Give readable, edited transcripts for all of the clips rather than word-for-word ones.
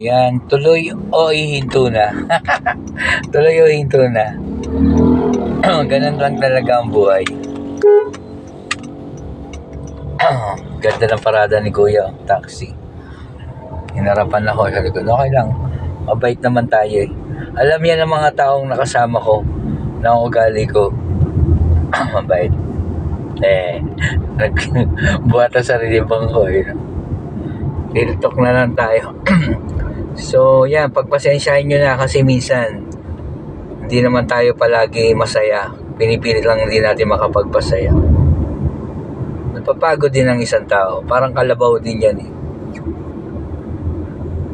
Yan, tuloy o ihinto na. Tuloy o hinto na. Ganun lang talaga ang buhay. Ganda ng parada ni Kuya, taxi. Hinarapan ako sa likod. Okay lang. Mabait naman tayo eh. Alam yan ng mga taong nakasama ko na ang ugali ko. Mabait. Buhat ang sarili bang ko eh. Real talk na lang tayo. So yan, pagpasensyahin nyo na kasi minsan hindi naman tayo palagi masaya. Pinipilit lang din natin makapagpasaya. Napapagod din ang isang tao. Parang kalabaw din yan eh.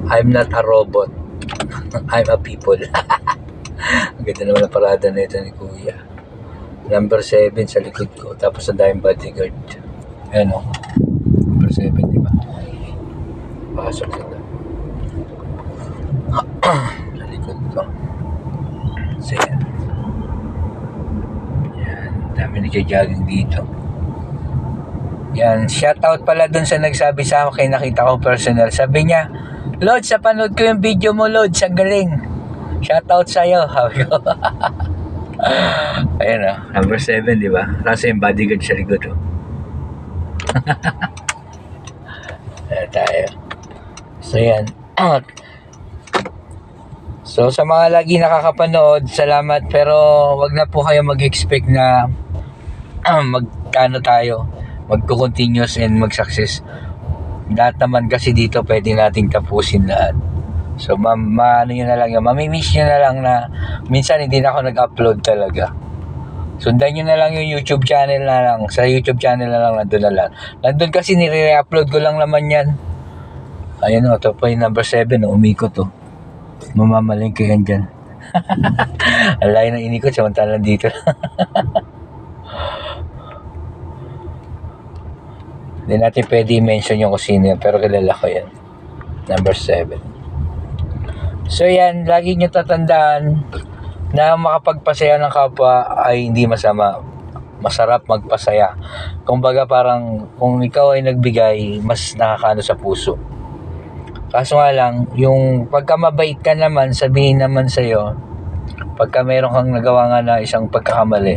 I'm not a robot. I'm a people. Ang ganda naman ang parada na ito ni Kuya. Number 7 sa likod ko. Tapos ang daming bodyguard. Ayan o. Number 7, di ba? Pasok sila. Sa likod ko. So yan. Yan. Dami nagja-jogging dito. Yan. Shoutout pala dun sa nagsabi sa akin. Nakita ko personal. Sabi niya, Lods, sa panood ko yung video mo, Lods. Ang galing. Shoutout sa'yo. Sabi ko. Ayan o. Number 7, di ba? Kasi yung bodyguard sa likod o. Ayan tayo. So yan. So sa mga lagi nakakapanood, salamat. Pero wag na po kayo mag-expect na magkano tayo, magko-continuous and mag-success. Lahat naman kasi dito pwede nating tapusin lahat. So ano nyo na lang yun, mamimiss nyo na lang na minsan hindi na ako nag-upload talaga. Sundan nyo na lang yung YouTube channel na lang. Sa YouTube channel na lang, nandun na lang. Nandun kasi nire-upload ko lang naman yan. Ayun o, ito pa yung number 7 o, umikot o. Mamamalingke yan dyan. Ang layo ng inikot, samantalang dito. Hindi natin pwede i-mention yung kusino yan, pero kilala ko yan. Number 7. So yan, lagi nyo tatandaan na makapagpasaya ng kapwa ay hindi masama. Masarap magpasaya. Kumbaga parang kung ikaw ay nagbigay, mas nakakaano sa puso. Kaso nga lang, yung pagka mabait ka naman, sabihin naman sa'yo, pagka meron kang nagawa nga na isang pagkakamali,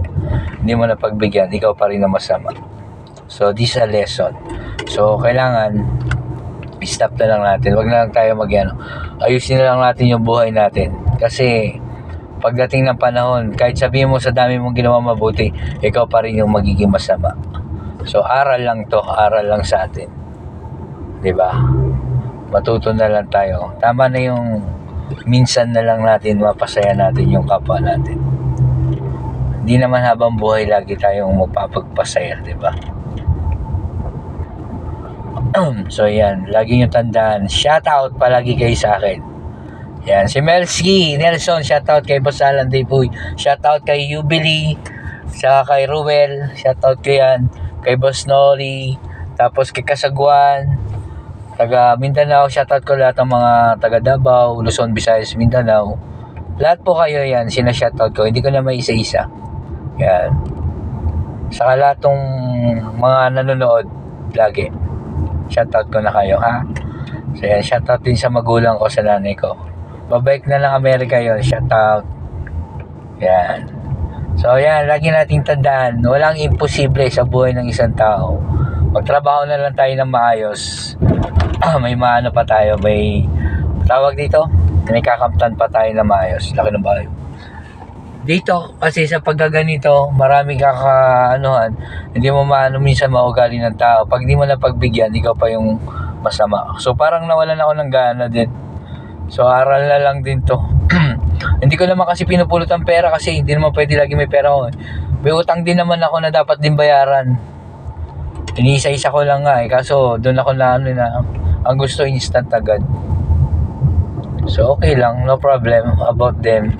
hindi mo na pagbigyan, ikaw pa rin na masama. So, this is a lesson. So, kailangan, stop na lang natin. Huwag na lang tayo ayusin na lang natin yung buhay natin. Kasi, pagdating ng panahon, kahit sabihin mo sa dami mong ginawa mabuti, ikaw pa rin yung magiging masama. So, aral lang to, aral lang sa atin. Diba? Matuto na lang tayo. Tama na yung minsan na lang natin mapasaya natin yung kapwa natin. Hindi naman habang buhay lagi tayong magpapagpasaya, di ba? So yan, lagi nyo tandaan, shoutout palagi kayo sa akin. Yan, si Melski Nelson, shoutout kay Boss Alan Depoy, shoutout kay Jubilee, saka kay Ruel, shoutout ko yan, kay Boss Nori, tapos kay Kasagwan, taga Mindanao, shoutout ko lahat ng mga taga Davao, Luzon, Visayas, Mindanao. Lahat po kayo yan, sina-shoutout ko. Hindi ko na may isa-isa. Yan. Saka lahat ng mga nanonood lagi. Shoutout ko na kayo, ha? So yan, shoutout din sa magulang ko, sa nanay ko. Babalik na lang Amerika yon, shoutout. Yan. So yan, lagi nating tandaan, walang imposible sa buhay ng isang tao. Magtrabaho na lang tayo ng maayos. May maano pa tayo, may tawag dito, may kakamtan pa tayo na maayos. Laki ng bahay dito kasi sa paggaganito, marami kakaanuhan, hindi mo maano minsan maugali ng tao. Pag di mo na pagbigyan, ikaw pa yung masama. So parang nawalan ako ng gana din. So aral na lang din to. Hindi ko naman kasi pinupulot ang pera kasi hindi naman pwede lagi may pera ko. May utang din naman ako na dapat din bayaran. Inisa-isa ko lang nga kaso doon ako na ang gusto instant agad. So okay lang, no problem about them.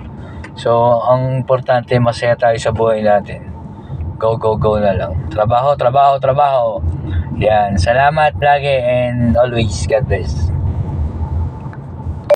So ang importante masaya tayo sa buhay natin. Go na lang. Trabaho. Yan, salamat lagi and always. God bless.